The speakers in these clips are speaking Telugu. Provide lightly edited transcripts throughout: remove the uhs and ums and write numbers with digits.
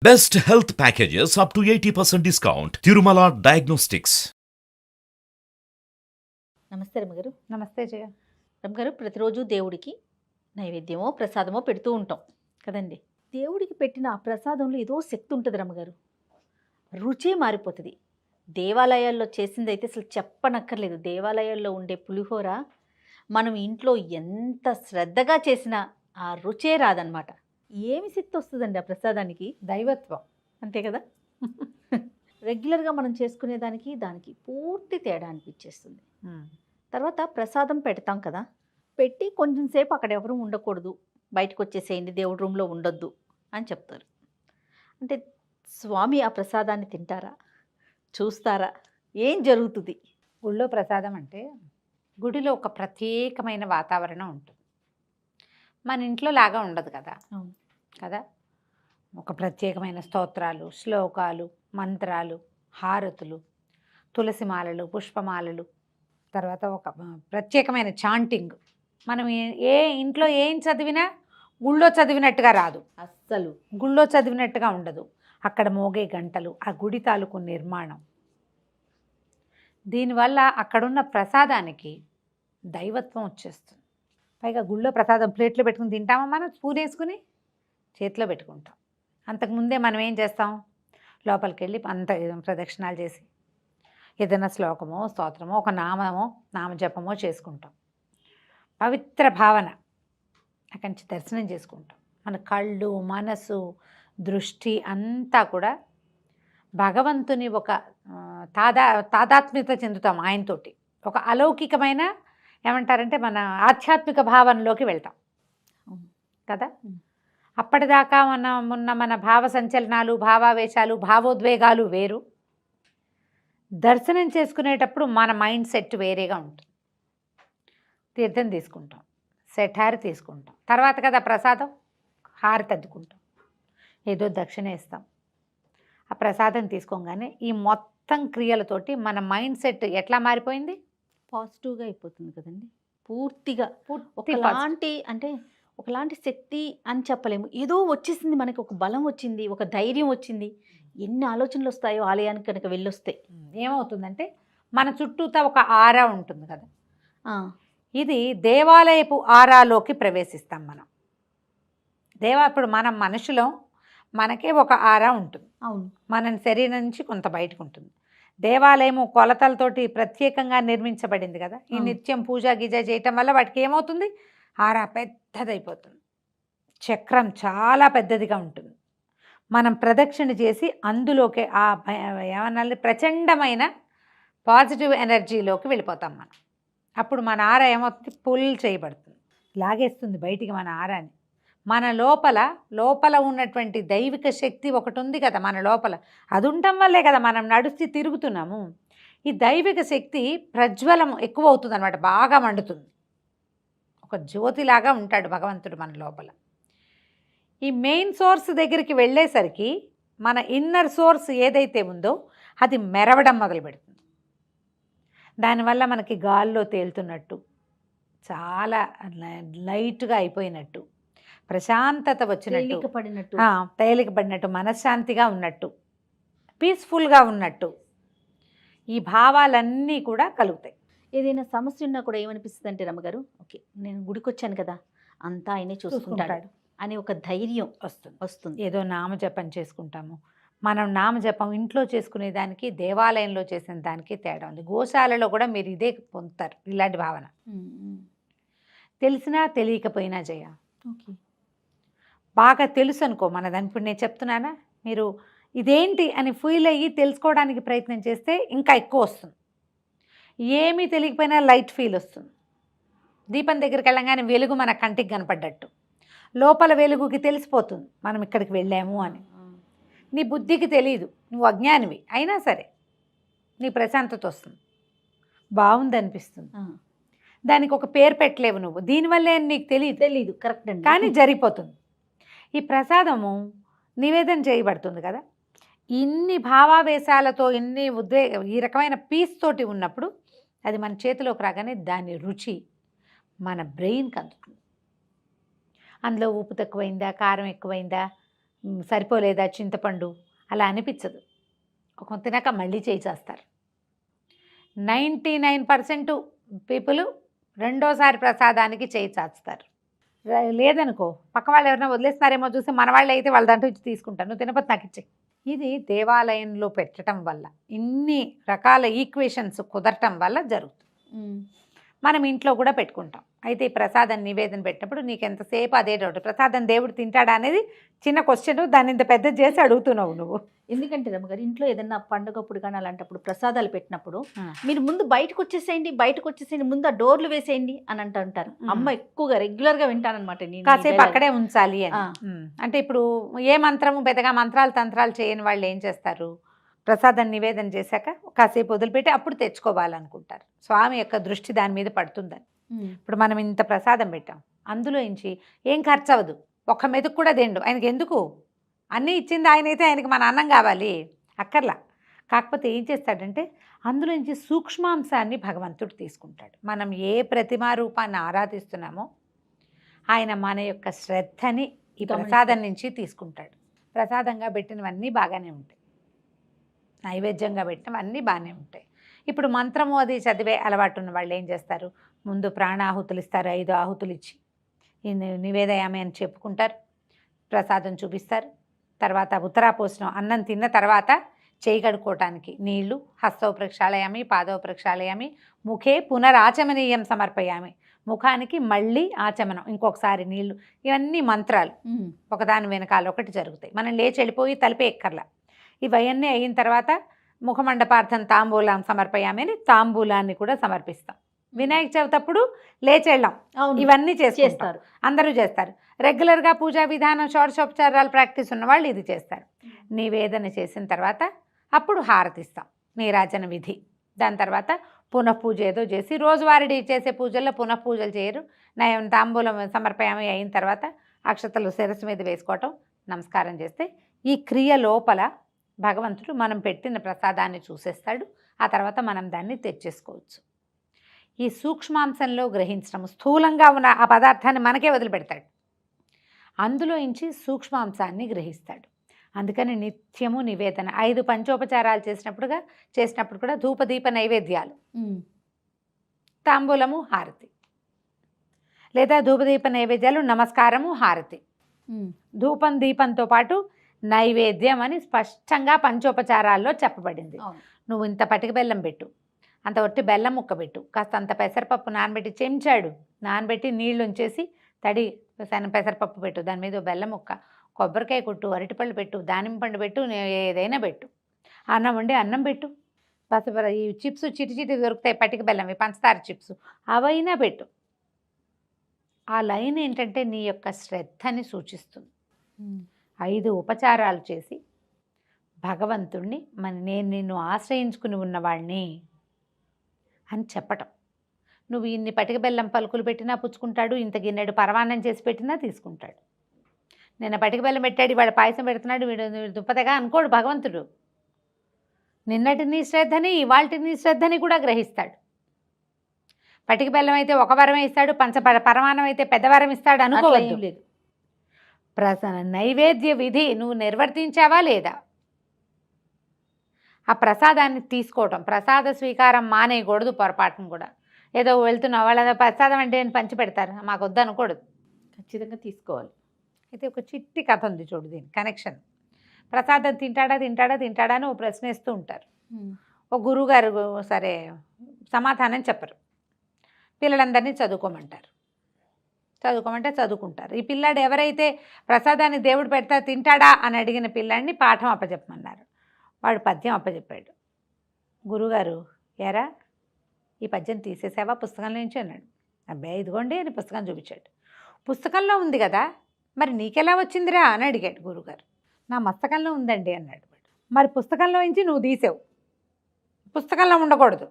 Best health packages up to 80% discount. Tirumala Diagnostics. నమస్తే రమ్మగారు. నమస్తే జయ. రమ్మగారు, ప్రతిరోజు దేవుడికి నైవేద్యమో ప్రసాదమో పెడుతూ ఉంటాం కదండి. దేవుడికి పెట్టిన ఆ ప్రసాదంలో ఏదో శక్తి ఉంటుంది రమ్మగారు. రుచే మారిపోతుంది. దేవాలయాల్లో చేసింది అయితే అసలు చెప్పనక్కర్లేదు. దేవాలయాల్లో ఉండే పులిహోర మనం ఇంట్లో ఎంత శ్రద్ధగా చేసినా ఆ రుచే రాదనమాట. ఏమి శక్తి వస్తుందండి ఆ ప్రసాదానికి? దైవత్వం. అంతే కదా. రెగ్యులర్గా మనం చేసుకునే దానికి పూర్తి తేడా అనిపించేస్తుంది. తర్వాత ప్రసాదం పెడతాం కదా, పెట్టి కొంచెం సేపు అక్కడ ఎవరు ఉండకూడదు, బయటకు వచ్చేసేయండి, దేవుడి రూమ్లో ఉండొద్దు అని చెప్తారు. అంటే స్వామి ఆ ప్రసాదాన్ని తింటారా, చూస్తారా, ఏం జరుగుతుంది? గుళ్ళో ప్రసాదం అంటే గుడిలో ఒక ప్రత్యేకమైన వాతావరణం ఉంటుంది. మన ఇంట్లో లాగా ఉండదు కదా. కదా, ఒక ప్రత్యేకమైన స్తోత్రాలు, శ్లోకాలు, మంత్రాలు, హారతులు, తులసిమాలలు, పుష్పమాలలు, తర్వాత ఒక ప్రత్యేకమైన చాంటింగ్. మనం ఏ ఇంట్లో ఏం చదివినా గుళ్ళో చదివినట్టుగా రాదు. అస్సలు గుళ్ళో చదివినట్టుగా ఉండదు. అక్కడ మోగే గంటలు, ఆ గుడి తాలూకు నిర్మాణం, దీనివల్ల అక్కడున్న ప్రసాదానికి దైవత్వం వచ్చేస్తుంది. పైగా గుళ్ళో ప్రసాదం ప్లేట్లో పెట్టుకుని తింటామా, మనం స్పూన్ వేసుకుని చేతిలో పెట్టుకుంటాం. అంతకుముందే మనం ఏం చేస్తాం, లోపలికి వెళ్ళి అంత ప్రదక్షిణాలు చేసి ఏదైనా శ్లోకమో స్తోత్రమో ఒక నామజపమో చేసుకుంటాం. పవిత్ర భావన అక్కడి నుంచి దర్శనం చేసుకుంటాం. మన కళ్ళు, మనసు, దృష్టి అంతా కూడా భగవంతుని ఒక తాదాత్మ్యత చెందుతాం ఆయనతోటి. ఒక అలౌకికమైన ఏమంటారంటే మన ఆధ్యాత్మిక భావనలోకి వెళ్తాం కదా. అప్పటిదాకా మన భావ సంచలనాలు, భావావేశాలు, భావోద్వేగాలు వేరు. దర్శనం చేసుకునేటప్పుడు మన మైండ్ సెట్ వేరేగా ఉంటుంది. తీర్థం తీసుకుంటాం, సెఠారి తీసుకుంటాం, తర్వాత కదా ప్రసాదం, హారతి అద్దుకుంటాం, ఏదో దక్షిణ ఇస్తాం. ఆ ప్రసాదం తీసుకోగానే ఈ మొత్తం క్రియలతోటి మన మైండ్ సెట్ ఎట్లా మారిపోయింది? పాజిటివ్గా అయిపోతుంది కదండి. పూర్తిగా ఒకలాంటి అంటే ఒకలాంటి శక్తి అని చెప్పలేము, ఏదో వచ్చేసింది మనకి, ఒక బలం వచ్చింది, ఒక ధైర్యం వచ్చింది. ఎన్ని ఆలోచనలు వస్తాయో ఆలయానికి కనుక వెళ్ళొస్తాయి. ఏమవుతుందంటే మన చుట్టూతా ఒక ఆరా ఉంటుంది కదా, ఇది దేవాలయపు ఆరాలోకి ప్రవేశిస్తాం మనం. ఇప్పుడు మనం మనుషులం, మనకే ఒక ఆరా ఉంటుంది. అవును, మన శరీరం నుంచి కొంత బయటకు ఉంటుంది. దేవాలయము కొలతలతోటి ప్రత్యేకంగా నిర్మించబడింది కదా. ఈ నిత్యం పూజ గీజ చేయటం వల్ల వాటికి ఏమవుతుంది, ఆరా పెద్దదైపోతుంది, చక్రం చాలా పెద్దదిగా ఉంటుంది. మనం ప్రదక్షిణ చేసి అందులోకి ఆ ఏమన్నా ప్రచండమైన పాజిటివ్ ఎనర్జీలోకి వెళ్ళిపోతాం మనం. అప్పుడు మన ఆర ఏమవుతుంది, పుల్ చేయబడుతుంది, లాగేస్తుంది బయటికి మన ఆరాని. మన లోపల ఉన్నటువంటి దైవిక శక్తి ఒకటి ఉంది కదా మన లోపల, అది ఉండటం వల్లే కదా మనం నడుస్తూ తిరుగుతున్నాము. ఈ దైవిక శక్తి ప్రజ్వలం ఎక్కువ అవుతుంది అనమాట, బాగా మండుతుంది. ఒక జ్యోతిలాగా ఉంటాడు భగవంతుడు మన లోపల. ఈ మెయిన్ సోర్స్ దగ్గరికి వెళ్ళేసరికి మన ఇన్నర్ సోర్స్ ఏదైతే ఉందో అది మెరవడం మొదలు పెడుతుంది. దానివల్ల మనకి గాల్లో తేలుతున్నట్టు, చాలా లైట్గా అయిపోయినట్టు, ప్రశాంతత వచ్చినట్టు, తేలికపడినట్టు, మనశ్శాంతిగా ఉన్నట్టు, పీస్ఫుల్గా ఉన్నట్టు, ఈ భావాలన్నీ కూడా కలుగుతాయి. ఏదైనా సమస్య ఉన్నా కూడా ఏమనిపిస్తుంది అంటే రమ్మగారు, ఓకే నేను గుడికి వచ్చాను కదా, అంతా ఆయనే చూసుకుంటాడు అని ఒక ధైర్యం వస్తుంది. ఏదో నామజపం చేసుకుంటాము. మనం నామజపం ఇంట్లో చేసుకునే దానికి దేవాలయంలో చేసిన దానికి తేడా ఉంది. గోశాలలో కూడా మీరు ఇదే పొందుతారు, ఇలాంటి భావన. తెలిసినా తెలియకపోయినా జయ, ఓకే బాగా తెలుసు అనుకో మన దాని. ఇప్పుడు నేను చెప్తున్నానా, మీరు ఇదేంటి అని ఫీల్ అయ్యి తెలుసుకోవడానికి ప్రయత్నం చేస్తే ఇంకా ఎక్కువ వస్తుంది. ఏమీ తెలియకపోయినా లైట్ ఫీల్ వస్తుంది. దీపం దగ్గరికి వెళ్ళగానే వెలుగు మన కంటికి కనపడ్డట్టు, లోపల వెలుగుకి తెలిసిపోతుంది మనం ఇక్కడికి వెళ్ళాము అని. నీ బుద్ధికి తెలియదు, నువ్వు అజ్ఞానివి అయినా సరే నీ ప్రశాంతత వస్తుంది, బాగుంది అనిపిస్తుంది. దానికి ఒక పేరు పెట్టలేవు నువ్వు, దీనివల్లే నీకు తెలియదు కరెక్ట్ అండి, కానీ జరిగిపోతుంది. ఈ ప్రసాదము నివేదన చేయబడుతుంది కదా, ఇన్ని భావావేశాలతో, ఇన్ని ఈ రకమైన పీస్ తోటి ఉన్నప్పుడు అది మన చేతిలోకి రాగానే దాని రుచి మన బ్రెయిన్కి అందుతుంది. అందులో ఉప్పు తక్కువైందా, కారం ఎక్కువైందా, సరిపోలేదా చింతపండు అలా అనిపించదు. ఒక తినక మళ్ళీ చేయి చేస్తారు. 99% పీపుల్ రెండోసారి ప్రసాదానికి చేయి చాచుతారు. లేదనుకో పక్క వాళ్ళు ఎవరైనా వదిలేస్తారేమో చూసి మన వాళ్ళు అయితే వాళ్ళ దాంట్లో ఇచ్చి తీసుకుంటారు, నువ్వు తినకపోతే నాకు ఇచ్చే. ఇది దేవాలయంలో పెట్టడం వల్ల ఇన్ని రకాల ఈక్వేషన్స్ కుదరటం వల్ల జరుగుతుంది. మనం ఇంట్లో కూడా పెట్టుకుంటాం. అయితే ఈ ప్రసాదం నివేదన పెట్టినప్పుడు నీకు ఎంతసేపు అదే డౌట్, ప్రసాదం దేవుడు తింటాడా అనేది చిన్న క్వశ్చన్, దాన్ని ఇంత పెద్ద చేసి అడుగుతున్నావు నువ్వు. ఎందుకంటే రమ్మగారు ఇంట్లో ఏదన్నా పండుగప్పుడు కానీ అలాంటప్పుడు ప్రసాదాలు పెట్టినప్పుడు మీరు ముందు బయటకు వచ్చేసేయండి, ముందు ఆ డోర్లు వేసేయండి అని అంటారు. అమ్మ ఎక్కువగా రెగ్యులర్గా వింటానమాట. కాసేపు అక్కడే ఉంచాలి అని. అంటే ఇప్పుడు ఏ మంత్రము పెద్దగా మంత్రాలు తంత్రాలు చేయని వాళ్ళు ఏం చేస్తారు, ప్రసాదం నివేదన చేశాక కాసేపు వదిలిపెట్టి అప్పుడు తెచ్చుకోవాలనుకుంటారు. స్వామి యొక్క దృష్టి దాని మీద పడుతుందని. ఇప్పుడు మనం ఇంత ప్రసాదం పెట్టాం, అందులో నుంచి ఏం ఖర్చు అవ్వదు, ఒక్క మెతుకు కూడా తిండు. ఆయనకి ఎందుకు, అన్నీ ఇచ్చింది ఆయన అయితే ఆయనకి మన అన్నం కావాలి అక్కర్లా. కాకపోతే ఏం చేస్తాడంటే అందులో నుంచి సూక్ష్మాంశాన్ని భగవంతుడు తీసుకుంటాడు. మనం ఏ ప్రతిమా రూపాన్ని ఆరాధిస్తున్నామో ఆయన మన యొక్క శ్రద్ధని ఈ ప్రసాదం నుంచి తీసుకుంటాడు. ప్రసాదంగా పెట్టినవన్నీ బాగానే ఉంటాయి, నైవేద్యంగా పెట్టినవన్నీ బాగానే ఉంటాయి. ఇప్పుడు మంత్రము అది చదివే అలవాటు ఉన్న వాళ్ళు ఏం చేస్తారు, ముందు ప్రాణాహుతులు ఇస్తారు, 5 ఆహుతులు ఇచ్చి ఈ నివేదయామి అని చెప్పుకుంటారు, ప్రసాదం చూపిస్తారు. తర్వాత ఉత్తరాపోసనం అన్నం తిన్న తర్వాత చేయి కడుక్కోవటానికి నీళ్లు, హస్తౌ ప్రక్షాళయామి, పాదౌ ప్రక్షాళయామి, ముఖే పునరాచమనీయం సమర్పయామి, ముఖానికి మళ్ళీ ఆచమనం, ఇంకొకసారి నీళ్లు. ఇవన్నీ మంత్రాలు ఒకదాని వెనకాల ఒకటి జరుగుతాయి. మనం లేచి వెళ్ళిపోయి తలిపే ఎక్కర్లా. ఇవన్నీ అయిన తర్వాత ముఖమండపార్థం తాంబూలం సమర్పయామి అని తాంబూలాన్ని కూడా సమర్పిస్తాం. వినాయక చవితి అప్పుడు లేచెళ్ళాం, ఇవన్నీ చేస్తారు, అందరూ చేస్తారు. రెగ్యులర్గా పూజా విధానం షోడశోపచారాలు ప్రాక్టీస్ ఉన్న వాళ్ళు ఇది చేస్తారు. నివేదన చేసిన తర్వాత అప్పుడు హారతిస్తాం, నీరాజన విధి. దాని తర్వాత పునఃపూజ ఏదో చేసి, రోజువారీ చేసే పూజల్లో పునఃపూజలు చేయరు. నయం తాంబూలం సమర్పయామి అయిన తర్వాత అక్షతలు శిరస్సు మీద వేసుకోవటం, నమస్కారం చేస్తే ఈ క్రియ లోపల భగవంతుడు మనం పెట్టిన ప్రసాదాన్ని చూసేస్తాడు. ఆ తర్వాత మనం దాన్ని తెచ్చేసుకోవచ్చు. ఈ సూక్ష్మాంశంలో గ్రహించడం, స్థూలంగా ఉన్న ఆ పదార్థాన్ని మనకే వదిలిపెడతాడు, అందులో నుంచి సూక్ష్మాంశాన్ని గ్రహిస్తాడు. అందుకని నిత్యము నివేదన 5 పంచోపచారాలు చేసినప్పుడు కూడా ధూపదీప నైవేద్యాలు, తాంబూలము, హారతి, లేదా ధూపదీప నైవేద్యాలు, నమస్కారము, హారతి, ధూపం దీపంతో పాటు నైవేద్యం అని స్పష్టంగా పంచోపచారాల్లో చెప్పబడింది. నువ్వు ఇంత పటిక బెల్లం పెట్టు, అంత ఒట్టి బెల్లం ముక్క పెట్టు, కాస్త అంత పెసరపప్పు నానబెట్టి చెంచాడు నానబెట్టి నీళ్ళు ఉంచేసి తడి పెసరపప్పు పెట్టు, దాని మీద బెల్లం ముక్క, కొబ్బరికాయ కొట్టు, అరటిపళ్ళు పెట్టు, దానిమ్మ పండు పెట్టు, ఏదైనా పెట్టు, అన్నం వండి అన్నం పెట్టు, పసుపు ఈ చిప్స్ చిటి దొరుకుతాయి పటిక బెల్లం, పంచదార చిప్స్ అవైనా పెట్టు. ఆ లైన్ ఏంటంటే నీ యొక్క శ్రద్ధని సూచిస్తుంది. 5 ఉపచారాలు చేసి భగవంతుణ్ణి నేను నిన్ను ఆశ్రయించుకుని ఉన్నవాడిని అని చెప్పటం. నువ్వు ఇన్ని పటిక బెల్లం పలుకులు పెట్టినా పుచ్చుకుంటాడు, ఇంత గిన్నెడు పరమాన్నం చేసి పెట్టినా తీసుకుంటాడు. నిన్న పటిక బెల్లం పెట్టాడు, వాడు పాయసం పెడుతున్నాడు, వీడు దుప్పతగా అనుకోడు భగవంతుడు. నిన్నటి నీ శ్రద్ధని ఇవాల్టి నీ శ్రద్ధని కూడా గ్రహిస్తాడు. పటిక బెల్లం అయితే ఒక వరమే ఇస్తాడు, పరమాన్నం అయితే పెద్ద వరం ఇస్తాడు అనుకోవద్దు. లేదు, నైవేద్య విధి నువ్వు నిర్వర్తించావా లేదా, ఆ ప్రసాదాన్ని తీసుకోవటం, ప్రసాద స్వీకారం మానేయకూడదు పొరపాటును కూడా. ఏదో వెళ్తున్నావు వాళ్ళ ప్రసాదం అంటే పంచి పెడతారు, మాకు వద్దు అనకూడదు, ఖచ్చితంగా తీసుకోవాలి. అయితే ఒక చిట్టి కథ ఉంది చూడు, దీని కనెక్షన్. ప్రసాదం తింటాడా అని ఓ ప్రశ్నిస్తూ ఉంటారు. ఒక గురువుగారు సరే సమాధానం చెప్పరు, పిల్లలందరినీ చదువుకోమంటారు. చదువుకోమంటే చదువుకుంటారు. ఈ పిల్లాడు ఎవరైతే ప్రసాదాన్ని దేవుడు పెడతా తింటాడా అని అడిగిన పిల్లాడిని పాఠం అప్పచెప్పమన్నారు. వాడు పద్యం అప్పచెప్పాడు. గురుగారు, ఎరా ఈ పద్యం తీసేసావా పుస్తకంలో నుంచి అన్నాడు. అబ్బాయి ఇదిగోండి అని పుస్తకం చూపించాడు. పుస్తకంలో ఉంది కదా, మరి నీకెలా వచ్చిందిరా అని అడిగాడు గురుగారు. నా మస్తకంలో ఉందండి అన్నాడు. మరి పుస్తకంలో నుంచి నువ్వు తీసావు, పుస్తకంలో ఉండకూడదు.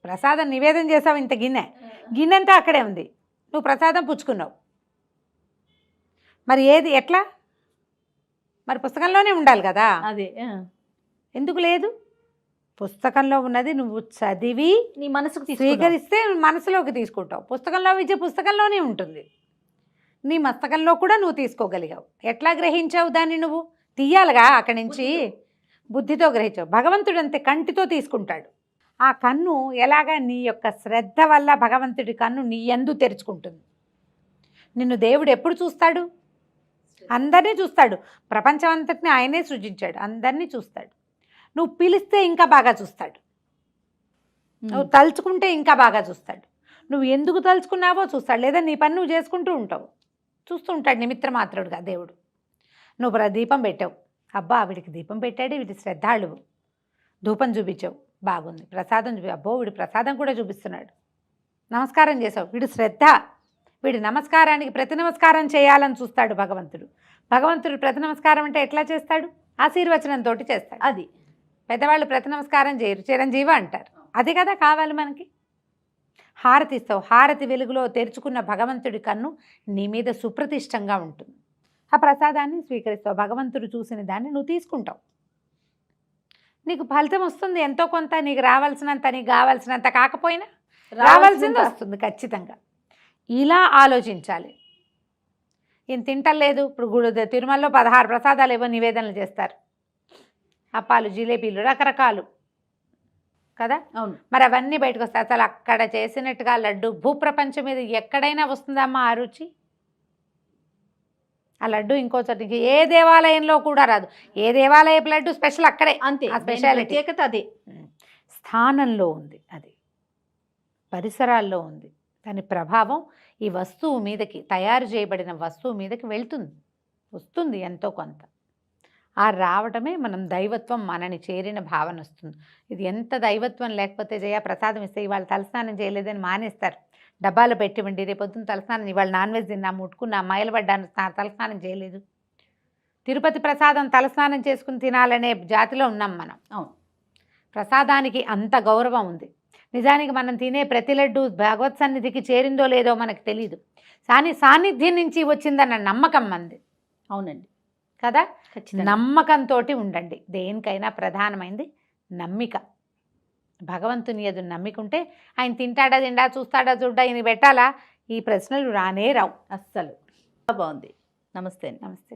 ప్రసాదం నివేదన చేసావు, ఇంత గిన్నెంతా అక్కడే ఉంది, నువ్వు ప్రసాదం పుచ్చుకున్నావు, మరి ఏది ఎట్లా, మరి పుస్తకంలోనే ఉండాలి కదా. అదే ఎందుకు లేదు, పుస్తకంలో ఉన్నది నువ్వు చదివి నీ మనసుకు స్వీకరిస్తే మనసులోకి తీసుకుంటావు. పుస్తకంలో విద్య పుస్తకంలోనే ఉంటుంది, నీ మస్తకంలో కూడా నువ్వు తీసుకోగలిగావు. ఎట్లా గ్రహించావు దాన్ని? నువ్వు తీయాలిగా అక్కడి నుంచి, బుద్ధితో గ్రహించావు. భగవంతుడు అంతే కంటితో తీసుకుంటాడు. ఆ కన్ను ఎలాగా నీ యొక్క శ్రద్ధ వల్ల భగవంతుడి కన్ను నీ యందు తెరుచుకుంటుంది. నిన్ను దేవుడు ఎప్పుడు చూస్తాడు? అందరినీ చూస్తాడు. ప్రపంచం అంతటిని ఆయనే సృజించాడు, అందరినీ చూస్తాడు. నువ్వు పిలిస్తే ఇంకా బాగా చూస్తాడు, నువ్వు తలుచుకుంటే ఇంకా బాగా చూస్తాడు. నువ్వు ఎందుకు తలుచుకున్నావో చూస్తాడు, లేదా నీ పని నువ్వు చేసుకుంటూ ఉంటావు, చూస్తూ ఉంటాడు నిమిత్త మాత్రుడుగా దేవుడు. నువ్వు దీపం పెట్టావు, అబ్బా వీడికి దీపం పెట్టాడు, వీడి శ్రద్ధాళువు. ధూపం చూపించావు, బాగుంది. ప్రసాదం అబ్బో వీడి ప్రసాదం కూడా చూపిస్తున్నాడు. నమస్కారం చేసావు, వీడు శ్రద్ధ. వీడి నమస్కారానికి ప్రతి నమస్కారం చేయాలని చూస్తాడు భగవంతుడు. భగవంతుడు ప్రతి నమస్కారం అంటే ఎట్లా చేస్తాడు? ఆశీర్వచనంతో చేస్తాడు. అది పెద్దవాళ్ళు ప్రతి నమస్కారం చేయరు, చిరంజీవి అంటారు. అది కదా కావాలి మనకి. హారతి ఇస్తావు, హారతి వెలుగులో తెరుచుకున్న భగవంతుడి కన్ను నీ మీద సుప్రతిష్టంగా ఉంటుంది. ఆ ప్రసాదాన్ని స్వీకరిస్తావు, భగవంతుడు చూసిన దాన్ని నువ్వు తీసుకుంటావు. నీకు ఫలితం వస్తుంది ఎంతో కొంత, నీకు రావాల్సినంత, నీకు కావాల్సినంత కాకపోయినా రావాల్సింది వస్తుంది ఖచ్చితంగా. ఇలా ఆలోచించాలి. ఈయన తింటలేదు, ఇప్పుడు తిరుమలలో 16 ప్రసాదాలు ఏవో నివేదనలు చేస్తారు, అప్పాలు, జిలేబీలు, రకరకాలు కదా. అవును. మరి అవన్నీ బయటకు వస్తాయి. అసలు అక్కడ చేసినట్టుగా లడ్డు భూప్రపంచం మీద ఎక్కడైనా వస్తుందమ్మా ఆ రుచి? ఆ లడ్డు ఇంకో చోటికి ఏ దేవాలయంలో కూడా రాదు. ఏ దేవాలయపు లడ్డు స్పెషల్ అక్కడే, అంతే. ఆ స్పెషాలిటీ ప్రత్యేకత అదే. స్థానంలో ఉంది, అది పరిసరాల్లో ఉంది. దాని ప్రభావం ఈ వస్తువు మీదకి, తయారు చేయబడిన వస్తువు మీదకి వెళ్తుంది, వస్తుంది ఎంతో కొంత. ఆ రావటమే మనం దైవత్వం మనని చేరిన భావన వస్తుంది. ఇది ఎంత దైవత్వం లేకపోతే ప్రసాదం ఇస్తే ఇవాళ తలస్నానం చేయలేదని మానేస్తారు, డబ్బాలో పెట్టివ్వండి, రేపొద్దున తలస్నానం, ఇవాళ నాన్ వెజ్ తిన్నా, ముట్టుకున్నా, మైలబడ్డాను, తలస్నానం చేయలేదు. తిరుపతి ప్రసాదం తలస్నానం చేసుకుని తినాలనే జాతిలో ఉన్నాం మనం. అవును. ప్రసాదానికి అంత గౌరవం ఉంది. నిజానికి మనం తినే ప్రతి లడ్డు భగవత్ సన్నిధికి చేరిందో లేదో మనకు తెలియదు, కానీ సాన్నిధ్యం నుంచి వచ్చిందన్న నమ్మకం మంది. అవునండి కదా. ఖచ్చితంగా నమ్మకంతో ఉండండి. దేనికైనా ప్రధానమైంది నమ్మిక. భగవంతుని ఎదు నమ్మికుంటే ఆయన తింటాడా తిండా, చూస్తాడా చూడ్డా, ఈయన పెట్టాలా, ఈ ప్రశ్నలు రానే రావు అస్సలు. బాగుంది. నమస్తే. నమస్తే.